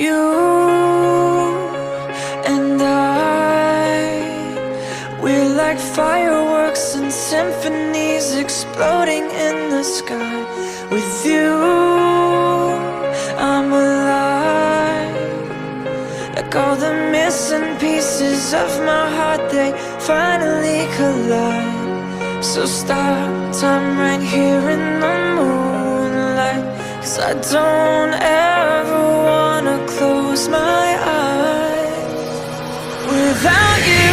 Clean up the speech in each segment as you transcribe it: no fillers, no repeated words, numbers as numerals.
You and we're like fireworks and symphonies exploding in the sky. With you, I'm alive. Like all the missing pieces of my heart, they finally collide. So stop time right here in the moonlight, 'cause I don't ever wanna close my eyes. Without you,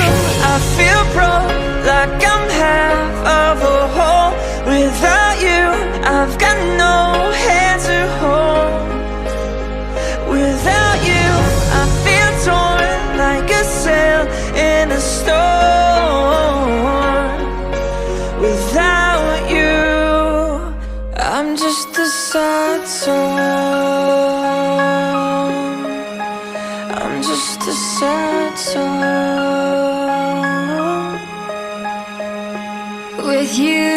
I feel broke, like I'm half of a whole. Without you, I've got no hand to hold. Without you, I feel torn like a sail in a storm. Without you, I'm just a sad song. I'm just a sad song. With you